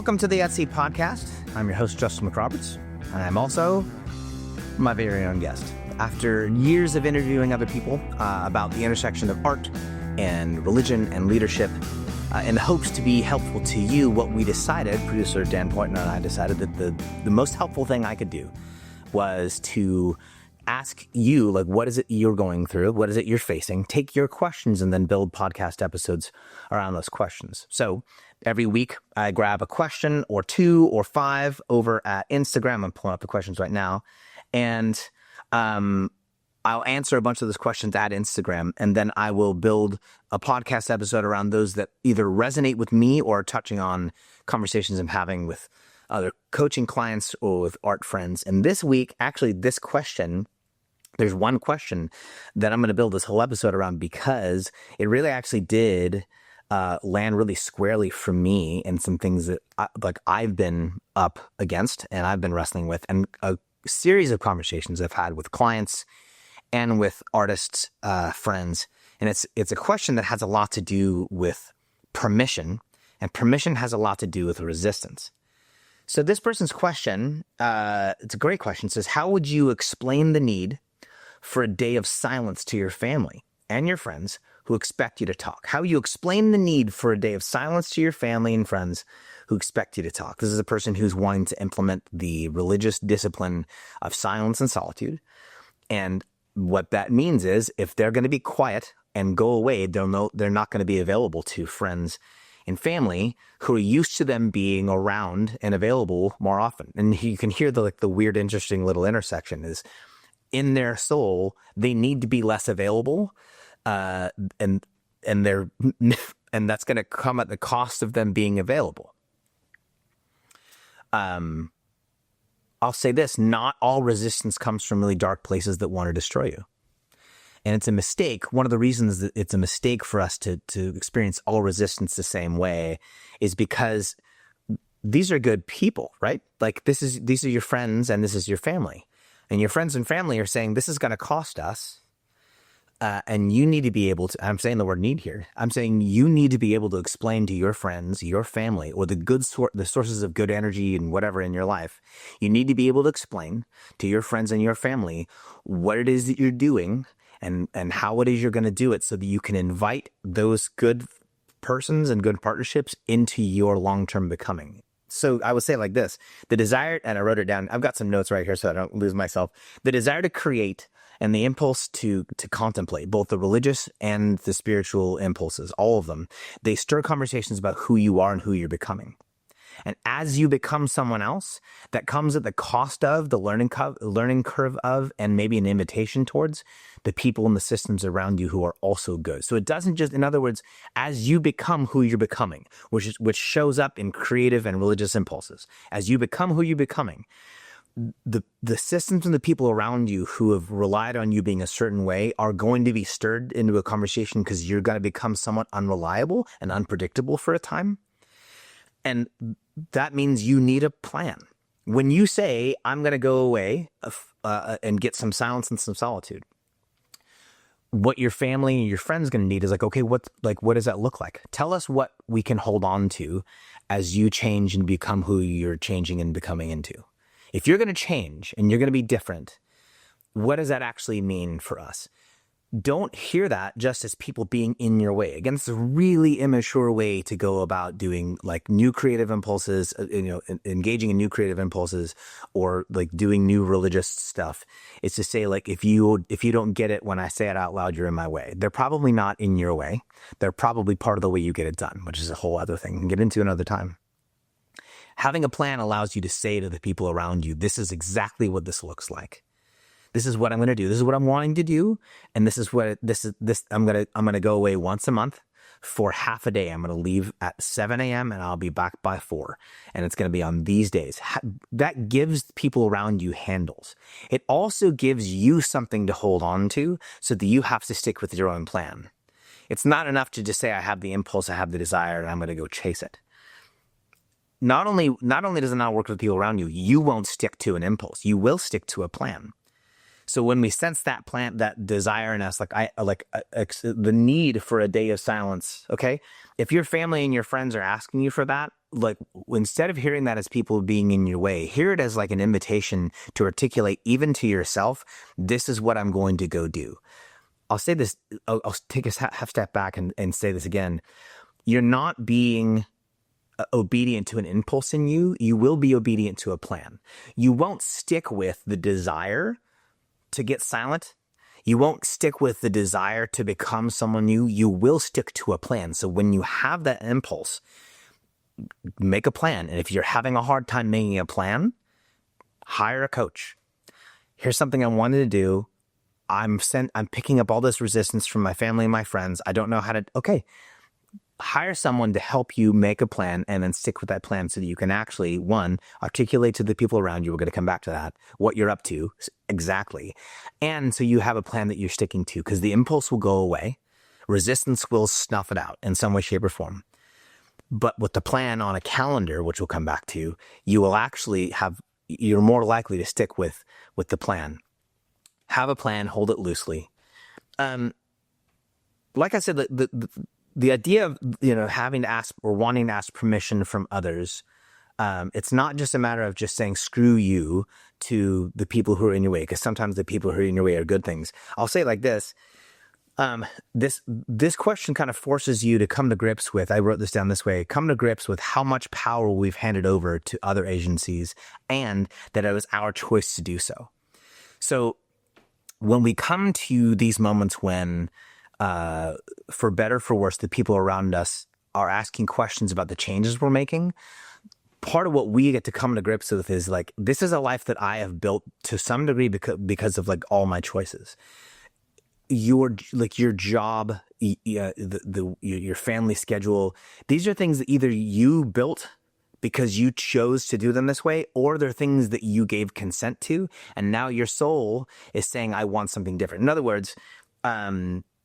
Welcome to the Etsy podcast. I'm your host, Justin McRoberts, and I'm also my very own guest. After years of interviewing other people about the intersection of art and religion and leadership, in the hopes to be helpful to you, what we decided, producer Dan Poynton and I decided that the most helpful thing I could do was to ask you, like, what is it you're going through? What is it you're facing? Take your questions and then build podcast episodes around those questions. So every week I grab a question or two or five over at Instagram. I'm pulling up the questions right now. And I'll answer a bunch of those questions at Instagram, and then I will build a podcast episode around those that either resonate with me or are touching on conversations I'm having with other coaching clients or with art friends. And this week, actually, there's one question that I'm going to build this whole episode around because it really actually did land really squarely for me and some things that I've been up against and I've been wrestling with, and a series of conversations I've had with clients and with artists, friends. And it's a question that has a lot to do with permission, and permission has a lot to do with resistance. So this person's question, it's a great question. It says, how would you explain the need for a day of silence to your family and your friends who expect you to talk? How you explain the need for a day of silence to your family and friends who expect you to talk. This is a person who's wanting to implement the religious discipline of silence and solitude. And what that means is if they're going to be quiet and go away, they're not going to be available to friends and family who are used to them being around and available more often. And you can hear the weird, interesting little intersection is in their soul, they need to be less available, and that's going to come at the cost of them being available. I'll say this, not all resistance comes from really dark places that want to destroy you. And it's a mistake. One of the reasons that it's a mistake for us to experience all resistance the same way is because these are good people, right? Like these are your friends and this is your family. And your friends and family are saying, this is going to cost us. And you need to be able to, I'm saying the word need here. I'm saying you need to be able to explain to your friends, your family, or the sources of good energy and whatever in your life. You need to be able to explain to your friends and your family what it is that you're doing and how it is you're going to do it so that you can invite those good persons and good partnerships into your long-term becoming. So I would say like this, the desire, and I wrote it down, I've got some notes right here so I don't lose myself. The desire to create and the impulse to contemplate, both the religious and the spiritual impulses, all of them, they stir conversations about who you are and who you're becoming. And as you become someone else, that comes at the cost of the learning curve of, and maybe an invitation towards the people and the systems around you who are also good. So it doesn't just, in other words, as you become who you're becoming, which shows up in creative and religious impulses, as you become who you're becoming, the systems and the people around you who have relied on you being a certain way are going to be stirred into a conversation because you're going to become somewhat unreliable and unpredictable for a time. And that means you need a plan. When you say, I'm going to go away and get some silence and some solitude, what your family and your friends going to need is like, okay, what does that look like? Tell us what we can hold on to as you change and become who you're changing and becoming into. If you're going to change and you're going to be different, what does that actually mean for us? Don't hear that just as people being in your way. Again, it's a really immature way to go about doing like new creative impulses, engaging in new creative impulses or like doing new religious stuff. It's to say like, if you don't get it when I say it out loud, you're in my way. They're probably not in your way. They're probably part of the way you get it done, which is a whole other thing we can get into another time. Having a plan allows you to say to the people around you, this is exactly what this looks like. This is what I'm going to do. This is what I'm wanting to do. And this is what I'm going to go away once a month for half a day. I'm going to leave at 7 a.m. and I'll be back by 4. And it's going to be on these days. That gives people around you handles. It also gives you something to hold on to so that you have to stick with your own plan. It's not enough to just say, I have the impulse, I have the desire, and I'm going to go chase it. Not only does it not work with people around you, you won't stick to an impulse. You will stick to a plan. So when we sense that plan, that desire in us, the need for a day of silence, okay? If your family and your friends are asking you for that, like, instead of hearing that as people being in your way, hear it as like an invitation to articulate even to yourself, this is what I'm going to go do. I'll say this, I'll take a half step back and say this again. You're not being obedient to an impulse in you. You will be obedient to a plan. You won't stick with the desire to get silent. You won't stick with the desire to become someone new. You will stick to a plan. So when you have that impulse, make a plan. And if you're having a hard time making a plan, hire a coach. Here's something I wanted to do. I'm picking up all this resistance from my family and my friends. I don't know how to, okay. Hire someone to help you make a plan and then stick with that plan so that you can actually, one, articulate to the people around you, we're going to come back to that, what you're up to exactly. And so you have a plan that you're sticking to, because the impulse will go away. Resistance will snuff it out in some way, shape, or form. But with the plan on a calendar, which we'll come back to, you will actually you're more likely to stick with the plan. Have a plan, hold it loosely. Like I said, the idea of, having to ask or wanting to ask permission from others, it's not just a matter of just saying screw you to the people who are in your way, because sometimes the people who are in your way are good things. I'll say it like this. This question kind of forces you to come to grips with, I wrote this down this way, come to grips with how much power we've handed over to other agencies and that it was our choice to do so. So when we come to these moments when, for better, for worse, the people around us are asking questions about the changes we're making, part of what we get to come to grips with is like, this is a life that I have built to some degree because of like all my choices. Your job, your family schedule, these are things that either you built because you chose to do them this way, or they're things that you gave consent to, and now your soul is saying, I want something different. In other words,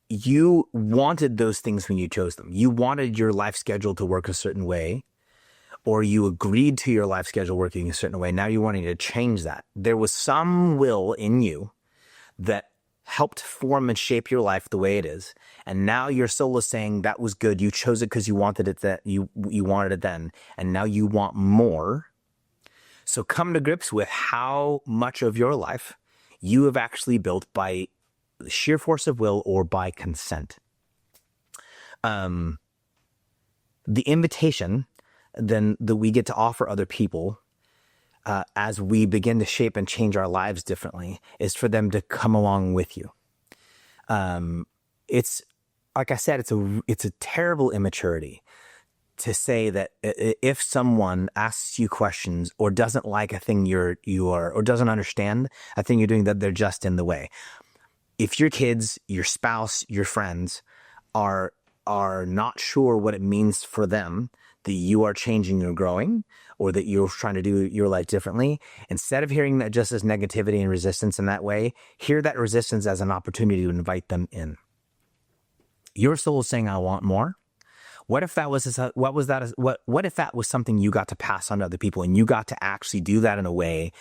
you wanted those things when you chose them. You wanted your life schedule to work a certain way, or you agreed to your life schedule working a certain way. Now you're wanting to change that. There was some will in you that helped form and shape your life the way it is. And now your soul is saying that was good. You chose it because you wanted it, that you wanted it then. And now you want more. So come to grips with how much of your life you have actually built by the sheer force of will or by consent. The invitation then that we get to offer other people as we begin to shape and change our lives differently is for them to come along with you. It's like I said, it's a terrible immaturity to say that if someone asks you questions or doesn't like a thing you are or doesn't understand a thing you're doing, that they're just in the way. If your kids, your spouse, your friends are not sure what it means for them that you are changing or growing, or that you're trying to do your life differently, instead of hearing that just as negativity and resistance in that way, hear that resistance as an opportunity to invite them in. Your soul is saying, I want more. What if that was something you got to pass on to other people, and you got to actually do that in a way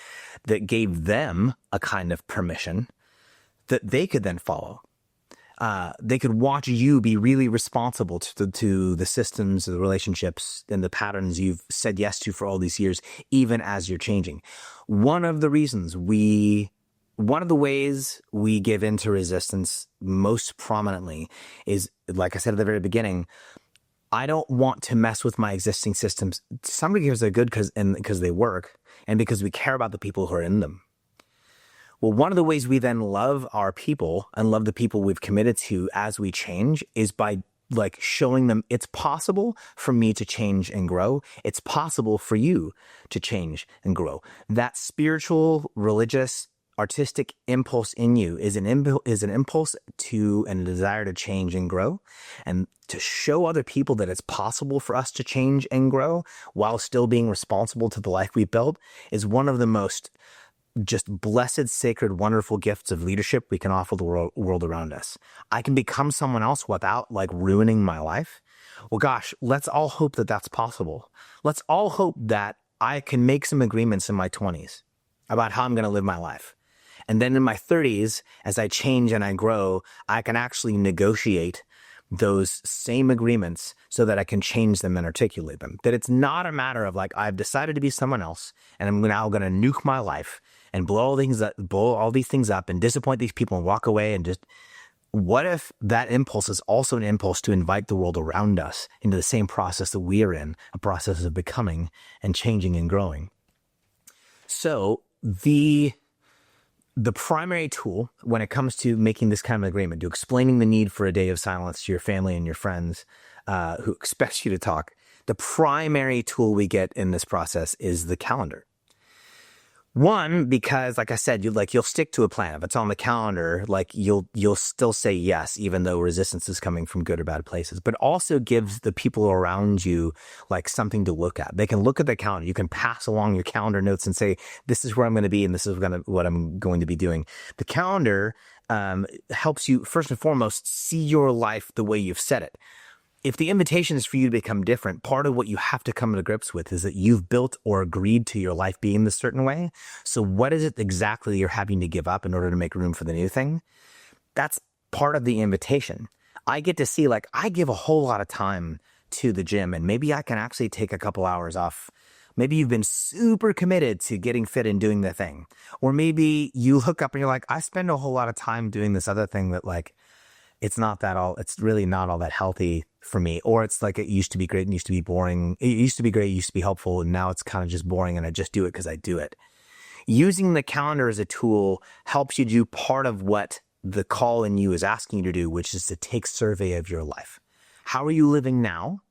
that gave them a kind of permission that they could then follow? They could watch you be really responsible to the systems, the relationships, and the patterns you've said yes to for all these years, even as you're changing. One of the ways we give into resistance most prominently is, like I said at the very beginning, I don't want to mess with my existing systems. To some degree, they're good because they work, and because we care about the people who are in them. Well, one of the ways we then love our people and love the people we've committed to as we change is by like showing them it's possible for me to change and grow. It's possible for you to change and grow. That spiritual, religious, artistic impulse in you is an impulse to and a desire to change and grow, and to show other people that it's possible for us to change and grow while still being responsible to the life we built is one of the most just blessed, sacred, wonderful gifts of leadership we can offer the world around us. I can become someone else without like ruining my life. Well, gosh, let's all hope that that's possible. Let's all hope that I can make some agreements in my 20s about how I'm going to live my life. And then in my 30s, as I change and I grow, I can actually negotiate those same agreements so that I can change them and articulate them. That it's not a matter of like, I've decided to be someone else and I'm now going to nuke my life and blow all these things up and disappoint these people and walk away and just, what if that impulse is also an impulse to invite the world around us into the same process that we are in, a process of becoming and changing and growing? So the primary tool when it comes to making this kind of agreement, to explaining the need for a day of silence to your family and your friends who expect you to talk, the primary tool we get in this process is the calendar. One, because like I said, you'll stick to a plan. If it's on the calendar, like you'll still say yes, even though resistance is coming from good or bad places, but also gives the people around you like something to look at. They can look at the calendar. You can pass along your calendar notes and say, this is where I'm going to be and this is what I'm going to be doing. The calendar helps you first and foremost see your life the way you've set it. If the invitation is for you to become different, part of what you have to come to grips with is that you've built or agreed to your life being this certain way. So what is it exactly you're having to give up in order to make room for the new thing? That's part of the invitation. I get to see, like, I give a whole lot of time to the gym and maybe I can actually take a couple hours off. Maybe you've been super committed to getting fit and doing the thing. Or maybe you hook up and you're like, I spend a whole lot of time doing this other thing that like, it's really not all that healthy for me. Or it's like, it used to be great and used to be boring. It used to be great, it used to be helpful, and now it's kind of just boring and I just do it because I do it. Using the calendar as a tool helps you do part of what the call in you is asking you to do, which is to take survey of your life. How are you living now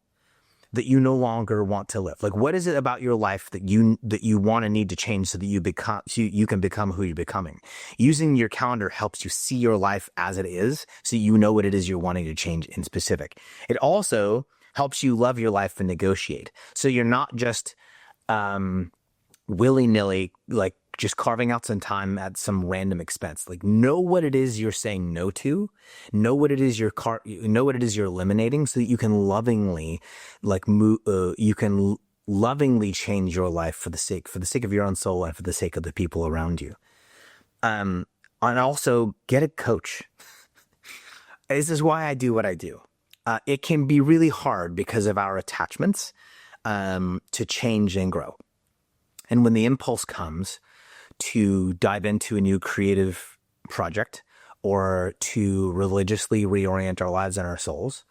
that you no longer want to live? Like, what is it about your life that you want to need to change so that you can become who you're becoming? Using your calendar helps you see your life as it is, so you know what it is you're wanting to change in specific. It also helps you love your life and negotiate. So you're not just willy-nilly, like just carving out some time at some random expense. Like, know what it is you're saying no to, know what it is you're eliminating, so that you can lovingly change your life for the sake of your own soul and for the sake of the people around you. And also get a coach. This is why I do what I do. It can be really hard because of our attachments to change and grow. And when the impulse comes to dive into a new creative project or to religiously reorient our lives and our souls,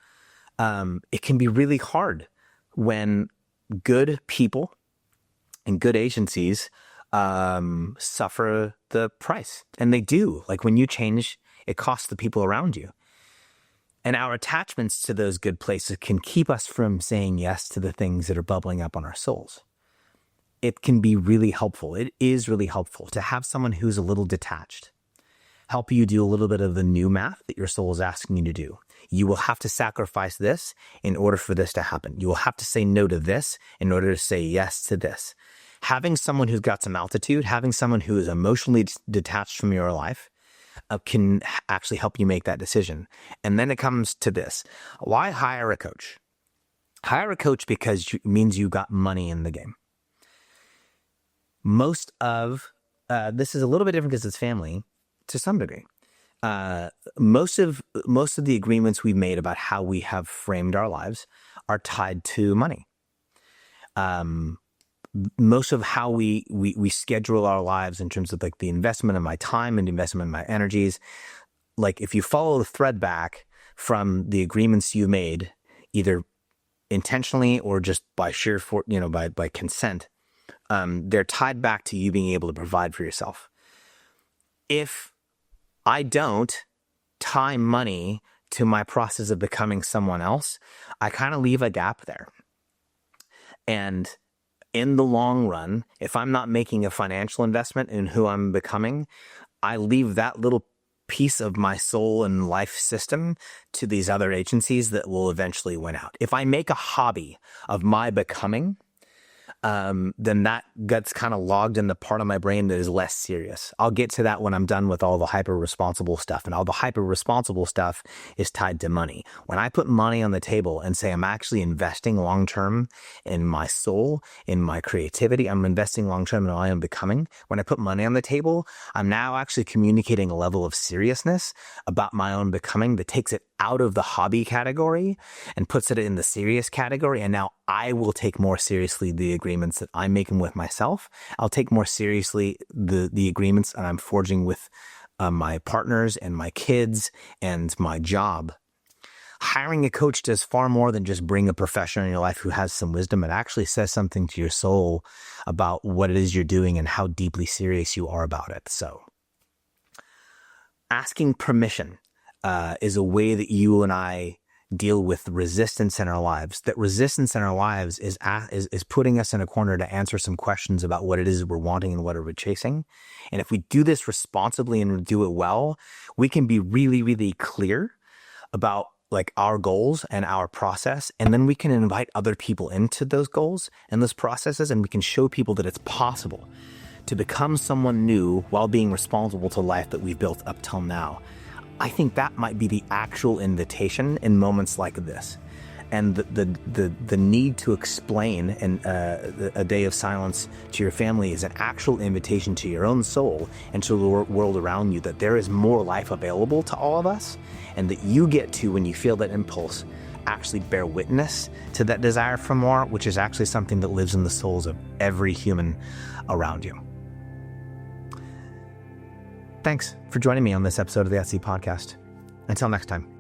it can be really hard when good people and good agencies suffer the price. And they do. Like, when you change, it costs the people around you. And our attachments to those good places can keep us from saying yes to the things that are bubbling up on our souls. It can be really helpful. It is really helpful to have someone who's a little detached, help you do a little bit of the new math that your soul is asking you to do. You will have to sacrifice this in order for this to happen. You will have to say no to this in order to say yes to this. Having someone who's got some altitude, having someone who is emotionally detached from your life can actually help you make that decision. And then it comes to this. Why hire a coach? Hire a coach because it means you got money in the game. Most of this is a little bit different because it's family to some degree. Most of the agreements we've made about how we have framed our lives are tied to money. Most of how we schedule our lives in terms of like the investment of my time and the investment of my energies, like if you follow the thread back from the agreements you made, either intentionally or just by by consent, they're tied back to you being able to provide for yourself. If I don't tie money to my process of becoming someone else, I kind of leave a gap there. And in the long run, if I'm not making a financial investment in who I'm becoming, I leave that little piece of my soul and life system to these other agencies that will eventually win out. If I make a hobby of my becoming, then that gets kind of logged in the part of my brain that is less serious. I'll get to that when I'm done with all the hyper-responsible stuff. And all the hyper-responsible stuff is tied to money. When I put money on the table and say I'm actually investing long-term in my soul, in my creativity, I'm investing long-term in who I am becoming. When I put money on the table, I'm now actually communicating a level of seriousness about my own becoming that takes it out of the hobby category and puts it in the serious category. And now I will take more seriously the agreements that I'm making with myself. I'll take more seriously the agreements that I'm forging with my partners and my kids and my job. Hiring a coach does far more than just bring a professional in your life who has some wisdom. It actually says something to your soul about what it is you're doing and how deeply serious you are about it. So asking permission is a way that you and I deal with resistance in our lives. That resistance in our lives is putting us in a corner to answer some questions about what it is we're wanting and what are we chasing. And if we do this responsibly and do it well, we can be really, really clear about like our goals and our process. And then we can invite other people into those goals and those processes. And we can show people that it's possible to become someone new while being responsible to life that we've built up till now. I think that might be the actual invitation in moments like this. And the need to explain a day of silence to your family is an actual invitation to your own soul and to the world around you that there is more life available to all of us, and that you get to, when you feel that impulse, actually bear witness to that desire for more, which is actually something that lives in the souls of every human around you. Thanks for joining me on this episode of the Etsy podcast. Until next time.